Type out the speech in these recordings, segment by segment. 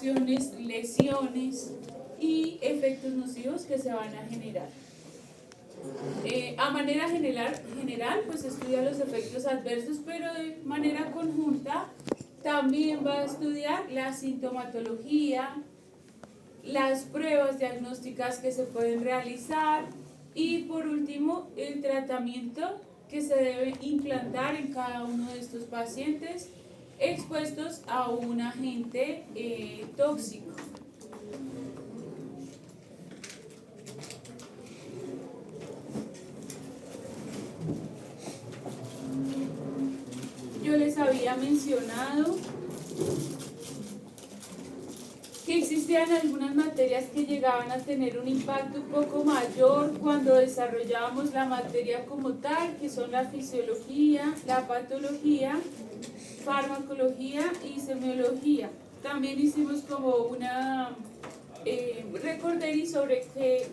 afectaciones, lesiones y efectos nocivos que se van a generar. A manera general, pues estudia los efectos adversos, pero de manera conjunta también va a estudiar la sintomatología, las pruebas diagnósticas que se pueden realizar y por último el tratamiento que se debe implantar en cada uno de estos pacientes expuestos a un agente tóxico. Yo les había mencionado que existían algunas materias que llegaban a tener un impacto un poco mayor cuando desarrollábamos la materia como tal, que son la fisiología, la patología, farmacología y semiología. También hicimos como una recorderis sobre qué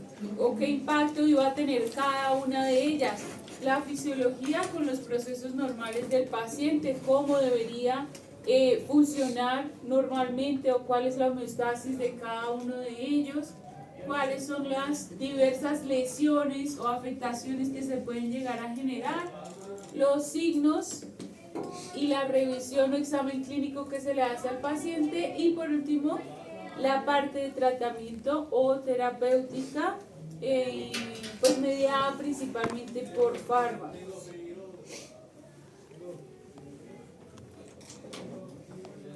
impacto iba a tener cada una de ellas. La fisiología con los procesos normales del paciente, cómo debería funcionar normalmente o cuál es la homeostasis de cada uno de ellos, cuáles son las diversas lesiones o afectaciones que se pueden llegar a generar, los signos y la revisión o examen clínico que se le hace al paciente y por último la parte de tratamiento o terapéutica pues mediada principalmente por fármacos.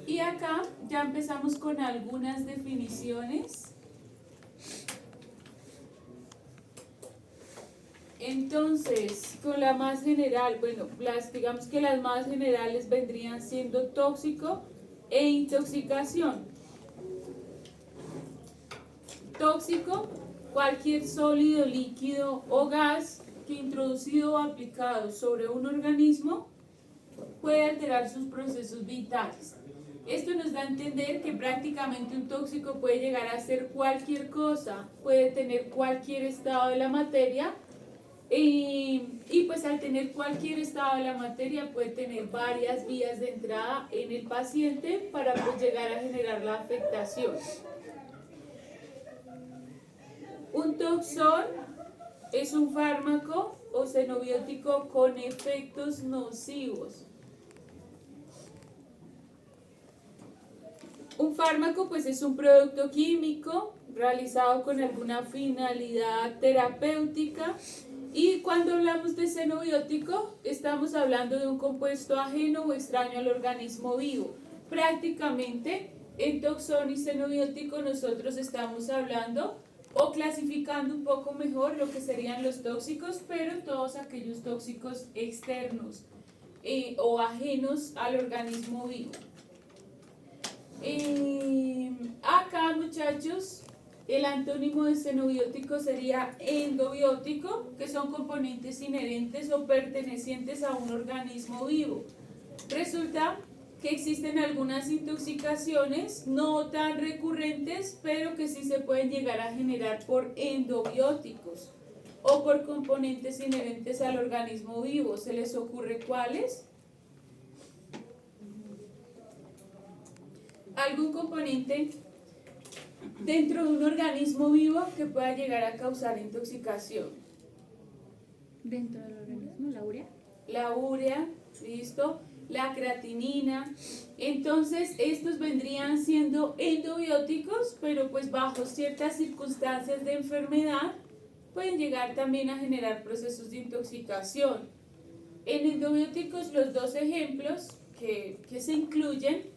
Y acá ya empezamos con algunas definiciones. Entonces, con la más general, bueno, digamos que las más generales vendrían siendo tóxico e intoxicación. Tóxico, cualquier sólido, líquido o gas que introducido o aplicado sobre un organismo puede alterar sus procesos vitales. Esto nos da a entender que prácticamente un tóxico puede llegar a ser cualquier cosa, puede tener cualquier estado de la materia y pues al tener cualquier estado de la materia puede tener varias vías de entrada en el paciente para pues llegar a generar la afectación. Un toxón es un fármaco o xenobiótico con efectos nocivos. Un fármaco pues es un producto químico realizado con alguna finalidad terapéutica y cuando hablamos de xenobiótico estamos hablando de un compuesto ajeno o extraño al organismo vivo. Prácticamente en toxón y xenobiótico nosotros estamos hablando o clasificando un poco mejor lo que serían los tóxicos, pero todos aquellos tóxicos externos o ajenos al organismo vivo. Acá, muchachos, el antónimo de xenobiótico sería endobiótico, que son componentes inherentes o pertenecientes a un organismo vivo. Resulta que existen algunas intoxicaciones no tan recurrentes, pero que sí se pueden llegar a generar por endobióticos o por componentes inherentes al organismo vivo. ¿Se les ocurre cuáles? Algún componente dentro de un organismo vivo que pueda llegar a causar intoxicación. Dentro del organismo, la urea. La urea, listo, la creatinina. Entonces estos vendrían siendo endobióticos, pero pues bajo ciertas circunstancias de enfermedad pueden llegar también a generar procesos de intoxicación. En endobióticos los dos ejemplos que se incluyen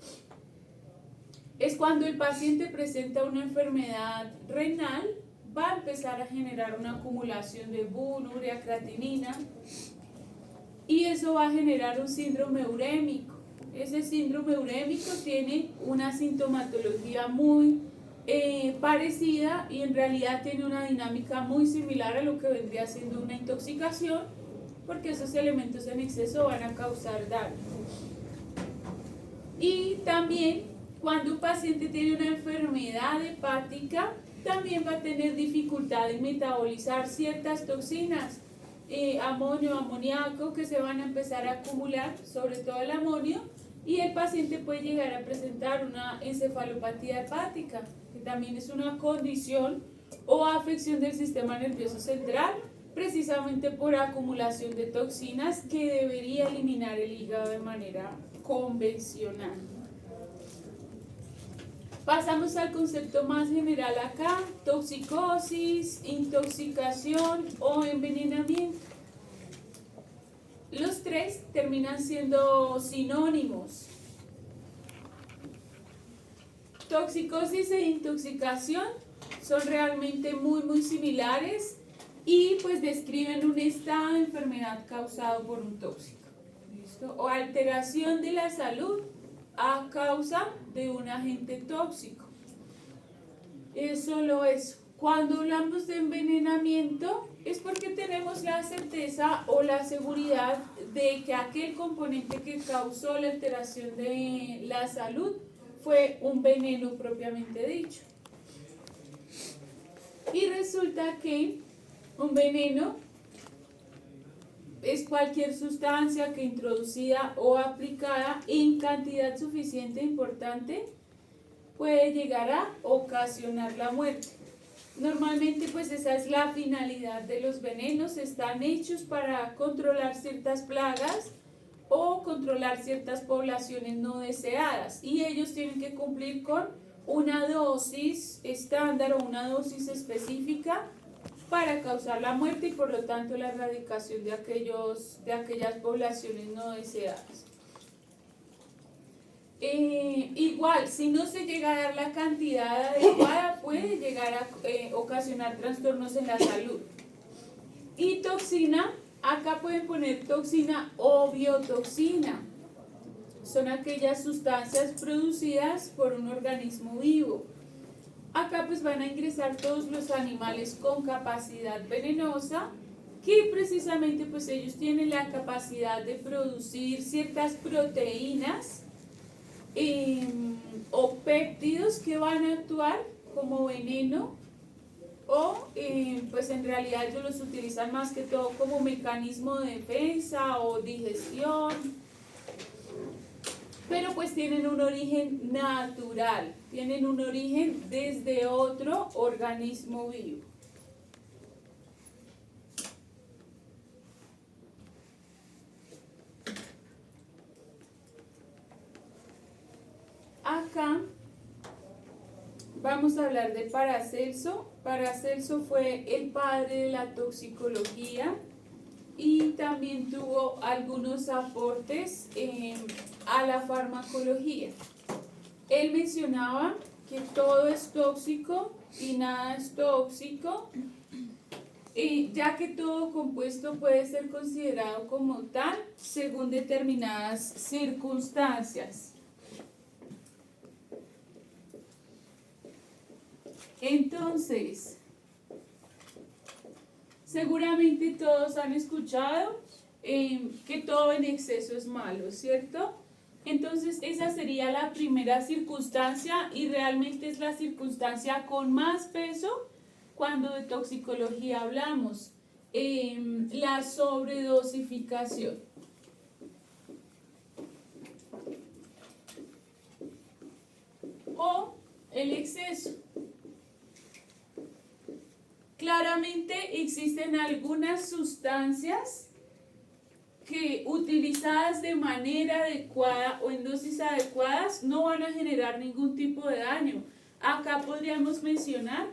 es cuando el paciente presenta una enfermedad renal, va a empezar a generar una acumulación de BUN, urea, creatinina, y eso va a generar un síndrome urémico. Ese síndrome urémico tiene una sintomatología muy parecida y en realidad tiene una dinámica muy similar a lo que vendría siendo una intoxicación, porque esos elementos en exceso van a causar daño. Y también cuando un paciente tiene una enfermedad hepática, también va a tener dificultad en metabolizar ciertas toxinas, amonio, amoníaco, que se van a empezar a acumular, sobre todo el amonio, y el paciente puede llegar a presentar una encefalopatía hepática, que también es una condición o afección del sistema nervioso central, precisamente por acumulación de toxinas que debería eliminar el hígado de manera convencional. Pasamos al concepto más general acá: toxicosis, intoxicación o envenenamiento. Los tres terminan siendo sinónimos. Toxicosis e intoxicación son realmente muy similares y pues describen un estado de enfermedad causado por un tóxico. ¿Listo? O alteración de la salud a causa de un agente tóxico. Es solo eso. Cuando hablamos de envenenamiento es porque tenemos la certeza o la seguridad de que aquel componente que causó la alteración de la salud fue un veneno propiamente dicho. Y resulta que un veneno es cualquier sustancia que introducida o aplicada en cantidad suficiente e importante puede llegar a ocasionar la muerte. Normalmente pues esa es la finalidad de los venenos, están hechos para controlar ciertas plagas o controlar ciertas poblaciones no deseadas, y ellos tienen que cumplir con una dosis estándar o una dosis específica para causar la muerte y por lo tanto la erradicación de aquellas poblaciones no deseadas. Igual, si no se llega a dar la cantidad adecuada, puede llegar a ocasionar trastornos en la salud. Y toxina, acá pueden poner toxina o biotoxina. Son aquellas sustancias producidas por un organismo vivo. Acá pues van a ingresar todos los animales con capacidad venenosa, que precisamente pues ellos tienen la capacidad de producir ciertas proteínas o péptidos que van a actuar como veneno, o pues en realidad ellos los utilizan más que todo como mecanismo de defensa o digestión, pero pues tienen un origen natural, tienen un origen desde otro organismo vivo. Acá vamos a hablar de Paracelso. Paracelso fue el padre de la toxicología y también tuvo algunos aportes a la farmacología. Él mencionaba que todo es tóxico y nada es tóxico, ya que todo compuesto puede ser considerado como tal según determinadas circunstancias. Entonces, seguramente todos han escuchado que todo en exceso es malo, ¿cierto? Entonces esa sería la primera circunstancia y realmente es la circunstancia con más peso cuando de toxicología hablamos, la sobredosificación. O el exceso. Claramente existen algunas sustancias que utilizadas de manera adecuada o en dosis adecuadas no van a generar ningún tipo de daño. Acá podríamos mencionar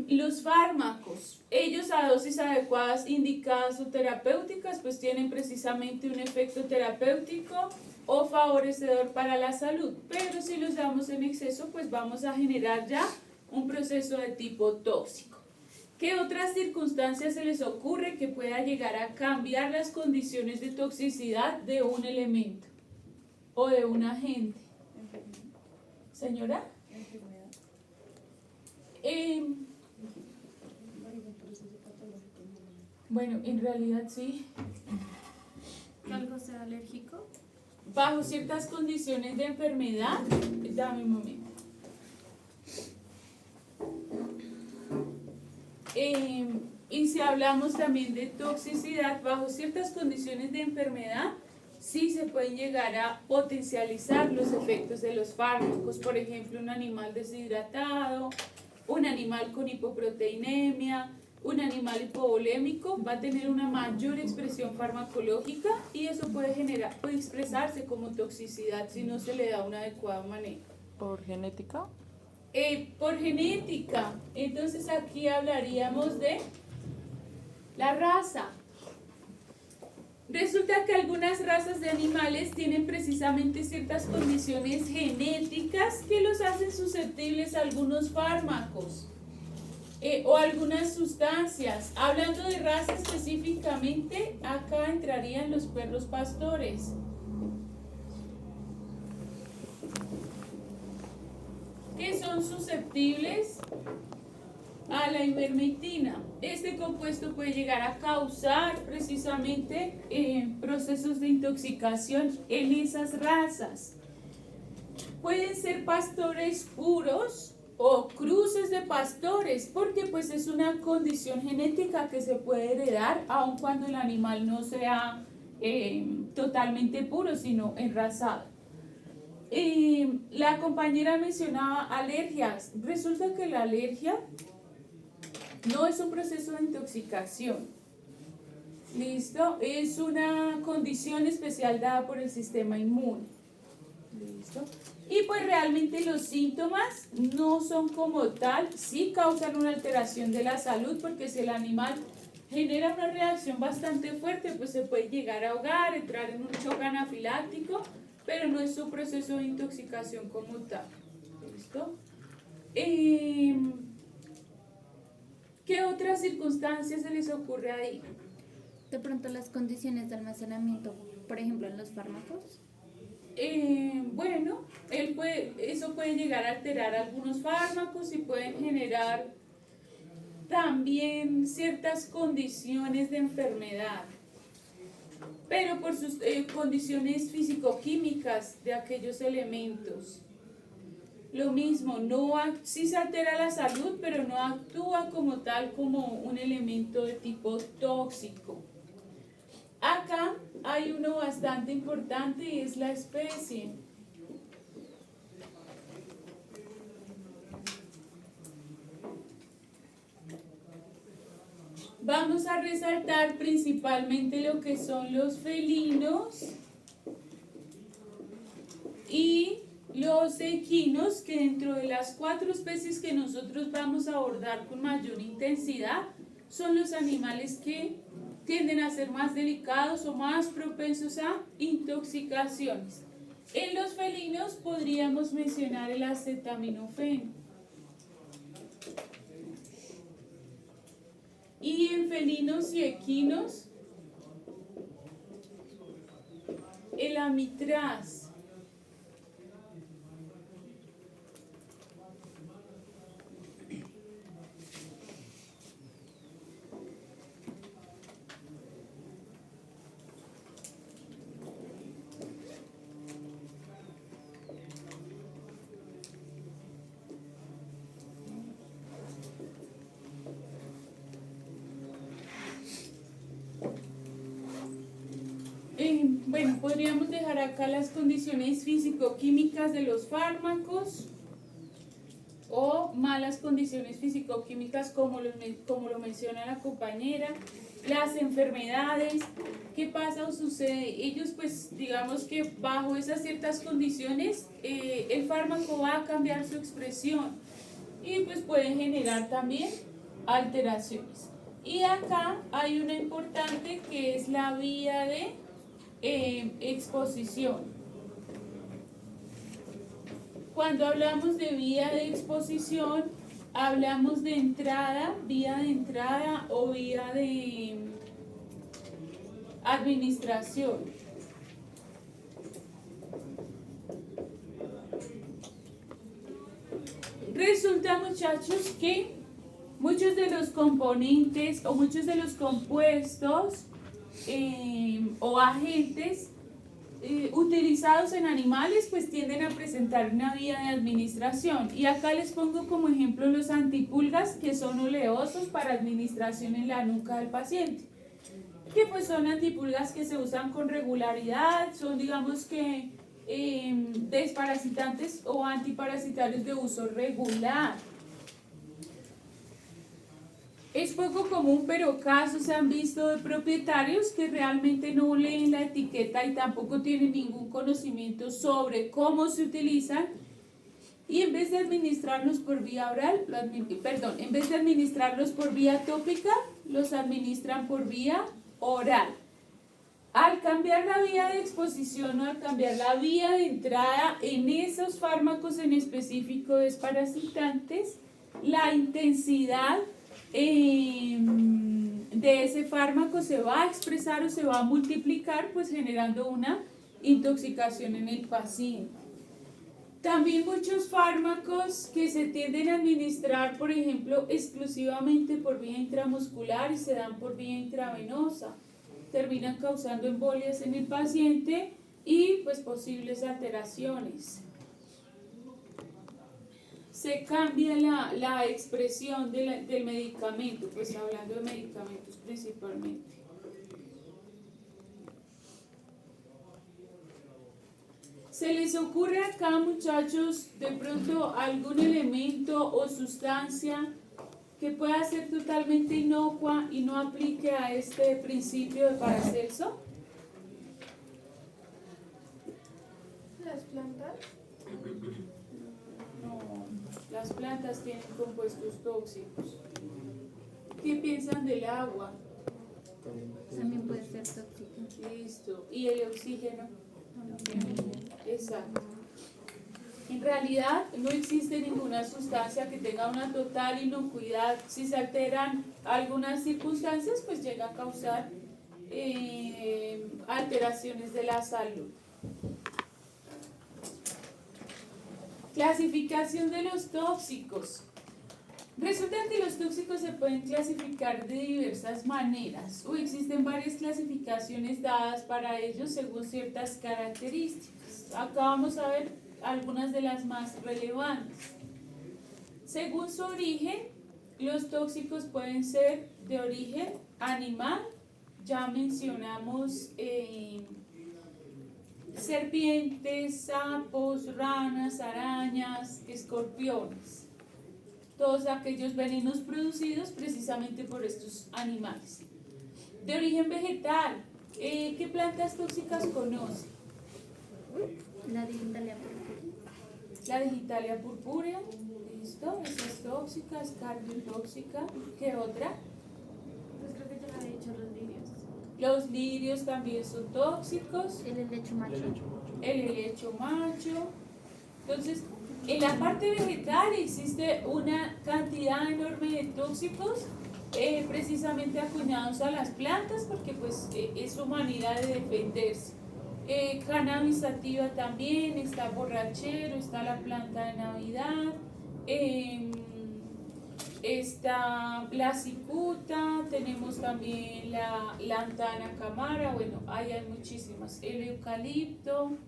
los fármacos. Ellos a dosis adecuadas indicadas o terapéuticas pues tienen precisamente un efecto terapéutico o favorecedor para la salud, pero si los damos en exceso pues vamos a generar ya un proceso de tipo tóxico. ¿Qué otras circunstancias se les ocurre que pueda llegar a cambiar las condiciones de toxicidad de un elemento o de un agente? ¿Señora? Bueno, en realidad sí. ¿Algo sea alérgico? Bajo ciertas condiciones de enfermedad, dame un momento. Y si hablamos también de toxicidad, bajo ciertas condiciones de enfermedad, sí se pueden llegar a potencializar los efectos de los fármacos. Por ejemplo, un animal deshidratado, un animal con hipoproteinemia, un animal hipovolémico va a tener una mayor expresión farmacológica y eso puede expresarse como toxicidad si no se le da un adecuado manejo. ¿Por genética? Por genética. Entonces aquí hablaríamos de la raza. Resulta que algunas razas de animales tienen precisamente ciertas condiciones genéticas que los hacen susceptibles a algunos fármacos o algunas sustancias. Hablando de raza específicamente, acá entrarían los perros pastores. Que son susceptibles a la ivermectina. Este compuesto puede llegar a causar precisamente procesos de intoxicación en esas razas. Pueden ser pastores puros o cruces de pastores, porque pues es una condición genética que se puede heredar aun cuando el animal no sea totalmente puro, sino enrasado. La compañera mencionaba alergias. Resulta que la alergia no es un proceso de intoxicación. ¿Listo? Es una condición especial dada por el sistema inmune. ¿Listo? Y pues realmente los síntomas no son como tal, sí causan una alteración de la salud, porque si el animal genera una reacción bastante fuerte, pues se puede llegar a ahogar, entrar en un shock anafiláctico, pero no es un proceso de intoxicación como tal. ¿Listo? ¿Qué otras circunstancias se les ocurre ahí? De pronto las condiciones de almacenamiento, por ejemplo, en los fármacos. Bueno, eso puede llegar a alterar algunos fármacos y pueden generar también ciertas condiciones de enfermedad, pero por sus condiciones físico-químicas de aquellos elementos. Lo mismo, sí se altera la salud, pero no actúa como tal como un elemento de tipo tóxico. Acá hay uno bastante importante y es la especie. Vamos a resaltar principalmente lo que son los felinos y los equinos, que dentro de las 4 especies que nosotros vamos a abordar con mayor intensidad, son los animales que tienden a ser más delicados o más propensos a intoxicaciones. En los felinos podríamos mencionar el acetaminofén. Y en felinos y equinos, el amitraz. Bueno, podríamos dejar acá las condiciones físico-químicas de los fármacos o malas condiciones físico-químicas como lo menciona la compañera. Las enfermedades, ¿qué pasa o sucede? Ellos pues digamos que bajo esas ciertas condiciones el fármaco va a cambiar su expresión y pues pueden generar también alteraciones. Y acá hay una importante que es la vía de exposición. Cuando hablamos de vía de exposición, hablamos de entrada, vía de entrada o vía de administración. Resulta, muchachos, que muchos de los componentes o muchos de los compuestos o agentes utilizados en animales pues tienden a presentar una vía de administración, y acá les pongo como ejemplo los antipulgas, que son oleosos para administración en la nuca del paciente. que pues son antipulgas que se usan con regularidad, son digamos que desparasitantes o antiparasitarios de uso regular. Es poco común, pero casos se han visto de propietarios que realmente no leen la etiqueta y tampoco tienen ningún conocimiento sobre cómo se utilizan, y en vez de administrarlos por vía oral, en vez de administrarlos por vía tópica, los administran por vía oral. Al cambiar la vía de exposición o al cambiar la vía de entrada en esos fármacos en específico desparasitantes, la intensidad de ese fármaco se va a expresar o se va a multiplicar, pues generando una intoxicación en el paciente. También muchos fármacos que se tienden a administrar, por ejemplo, exclusivamente por vía intramuscular y se dan por vía intravenosa, terminan causando embolias en el paciente y pues posibles alteraciones. Se cambia la expresión del medicamento, pues hablando de medicamentos principalmente. ¿Se les ocurre acá, muchachos, de pronto algún elemento o sustancia que pueda ser totalmente inocua y no aplique a este principio de Paracelso? Las plantas. No, las plantas tienen compuestos tóxicos. ¿Qué piensan del agua? También puede ser tóxico. Listo. ¿Y el oxígeno? Exacto. En realidad no existe ninguna sustancia que tenga una total inocuidad. Si se alteran algunas circunstancias, pues llega a causar alteraciones de la salud. Clasificación de los tóxicos. Resulta que los tóxicos se pueden clasificar de diversas maneras o existen varias clasificaciones dadas para ellos según ciertas características. Acá vamos a ver algunas de las más relevantes. Según su origen, los tóxicos pueden ser de origen animal. Ya mencionamos serpientes, sapos, ranas, arañas, escorpiones. Todos aquellos venenos producidos precisamente por estos animales. De origen vegetal, ¿qué plantas tóxicas conoce? La digitalia purpúrea. La digitalia purpúrea, listo, esa es tóxica, es cardiotóxica. ¿Qué otra? Pues creo que ya lo he dicho, los lirios. Los lirios también son tóxicos. El helecho macho. El helecho macho. Entonces, en la parte vegetal existe una cantidad enorme de tóxicos precisamente acuñados a las plantas porque pues es su manera de defenderse. Cannabis sativa también, está borrachero, está la planta de Navidad, está la cicuta, tenemos también la lantana camara, bueno, ahí hay muchísimas, el eucalipto.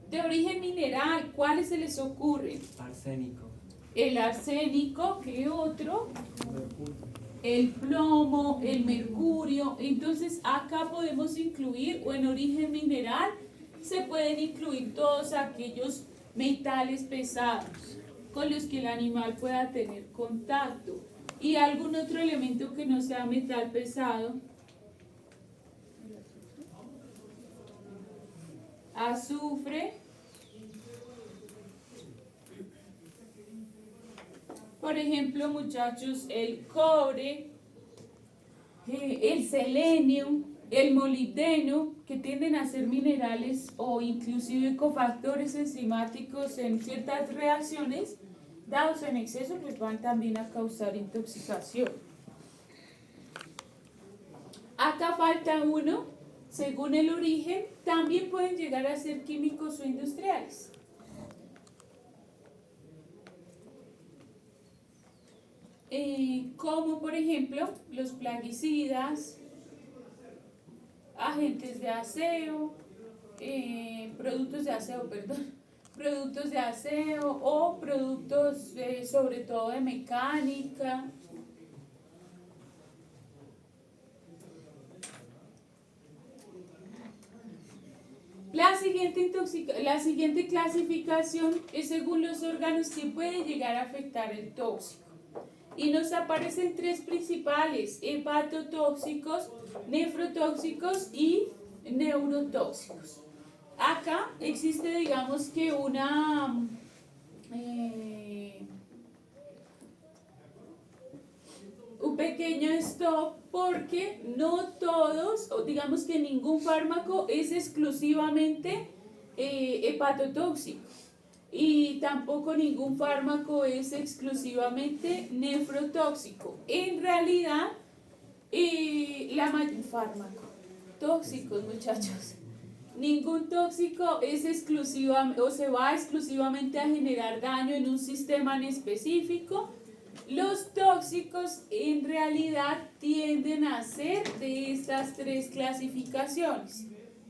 De origen mineral, ¿cuáles se les ocurren? Arsénico. El arsénico, ¿qué otro? El plomo, el mercurio. Entonces acá podemos incluir, o en origen mineral, se pueden incluir todos aquellos metales pesados con los que el animal pueda tener contacto. Y algún otro elemento que no sea metal pesado. Azufre, por ejemplo, muchachos, el cobre, el selenio, el molibdeno, que tienden a ser minerales o inclusive cofactores enzimáticos en ciertas reacciones, dados en exceso, pues van también a causar intoxicación. Acá falta uno. Según el origen, también pueden llegar a ser químicos o industriales. Como por ejemplo los plaguicidas, agentes de aseo, productos de aseo o productos sobre todo de mecánica. La siguiente clasificación es según los órganos que puede llegar a afectar el tóxico. Y nos aparecen tres principales: hepatotóxicos, nefrotóxicos y neurotóxicos. Acá existe, digamos que un pequeño stop, porque no todos, o digamos que ningún fármaco es exclusivamente hepatotóxico, y tampoco ningún fármaco es exclusivamente nefrotóxico. En realidad, fármaco tóxicos, muchachos. Ningún tóxico es exclusiva o se va exclusivamente a generar daño en un sistema en específico. Los tóxicos en realidad tienden a ser de estas tres clasificaciones.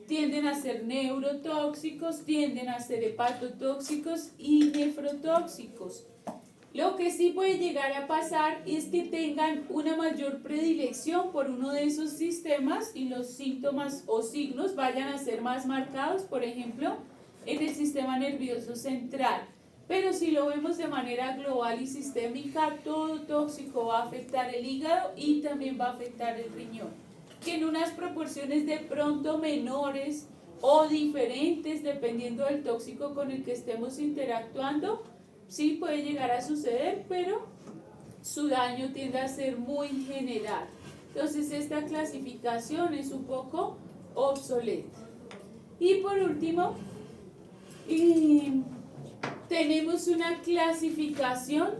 Tienden a ser neurotóxicos, tienden a ser hepatotóxicos y nefrotóxicos. Lo que sí puede llegar a pasar es que tengan una mayor predilección por uno de esos sistemas y los síntomas o signos vayan a ser más marcados, por ejemplo, en el sistema nervioso central. Pero si lo vemos de manera global y sistémica, todo tóxico va a afectar el hígado y también va a afectar el riñón, que en unas proporciones de pronto menores o diferentes dependiendo del tóxico con el que estemos interactuando. Sí puede llegar a suceder, pero su daño tiende a ser muy general. Entonces esta clasificación es un poco obsoleta. Y por último, tenemos una clasificación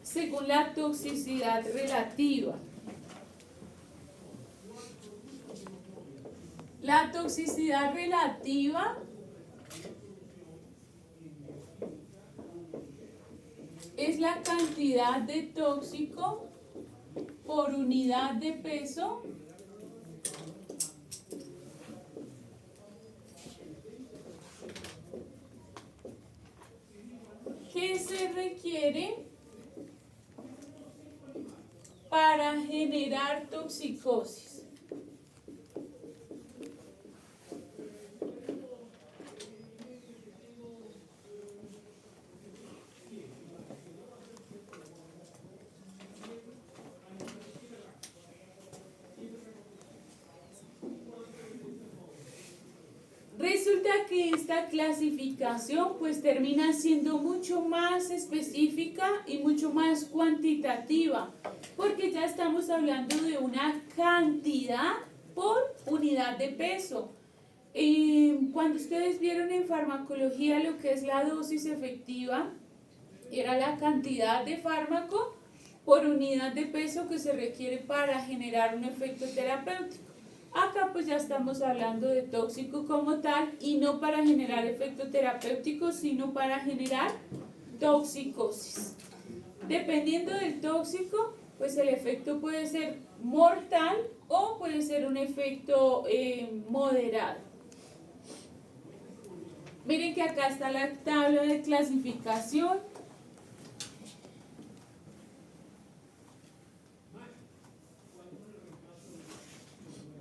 según la toxicidad relativa. La toxicidad relativa es la cantidad de tóxico por unidad de peso que se requiere para generar toxicosis. Resulta que esta clasificación pues termina siendo mucho más específica y mucho más cuantitativa, porque ya estamos hablando de una cantidad por unidad de peso. Cuando ustedes vieron en farmacología lo que es la dosis efectiva, era la cantidad de fármaco por unidad de peso que se requiere para generar un efecto terapéutico. Acá pues ya estamos hablando de tóxico como tal, y no para generar efecto terapéutico, sino para generar toxicosis. Dependiendo del tóxico, pues el efecto puede ser mortal o puede ser un efecto moderado. Miren que acá está la tabla de clasificación.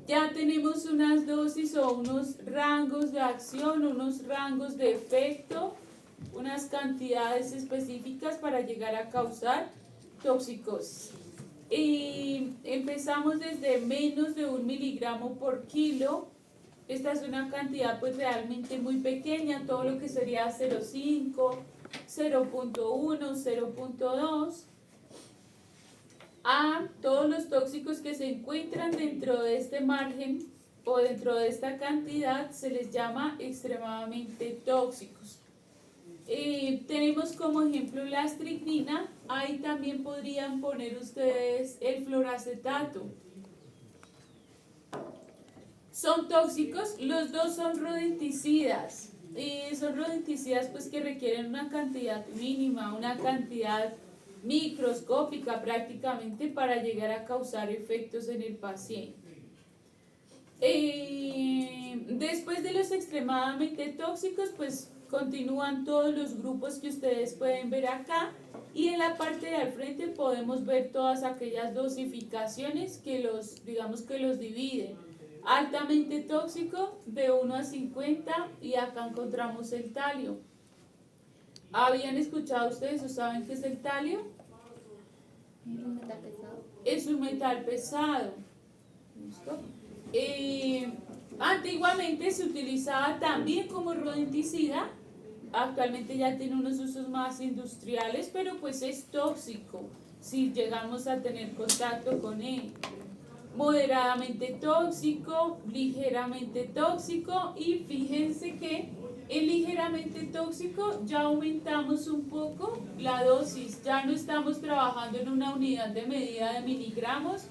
Ya tenemos unas dosis o unos rangos de acción, unos rangos de efecto, unas cantidades específicas para llegar a causar toxicosis. Y empezamos desde menos de 1 miligramo por kilo. Esta es una cantidad pues realmente muy pequeña, todo lo que sería 0,5, 0,1, 0,2. A todos los tóxicos que se encuentran dentro de este margen o dentro de esta cantidad se les llama extremadamente tóxicos. Tenemos como ejemplo la estricnina. Ahí también podrían poner ustedes el fluoracetato. Son tóxicos, los dos son rodenticidas. Son rodenticidas pues que requieren una cantidad mínima, una cantidad microscópica prácticamente para llegar a causar efectos en el paciente. Después de los extremadamente tóxicos, pues continúan todos los grupos que ustedes pueden ver acá, y en la parte de al frente podemos ver todas aquellas dosificaciones que los, digamos que los dividen. Altamente tóxico, de 1 a 50, y acá encontramos el talio. ¿Habían escuchado ustedes o saben qué es el talio? Es un metal pesado. Es un metal pesado. ¿Listo? Antiguamente se utilizaba también como rodenticida. Actualmente ya tiene unos usos más industriales, pero pues es tóxico si llegamos a tener contacto con él. Moderadamente tóxico, ligeramente tóxico, y fíjense que el ligeramente tóxico ya aumentamos un poco la dosis, ya no estamos trabajando en una unidad de medida de miligramos,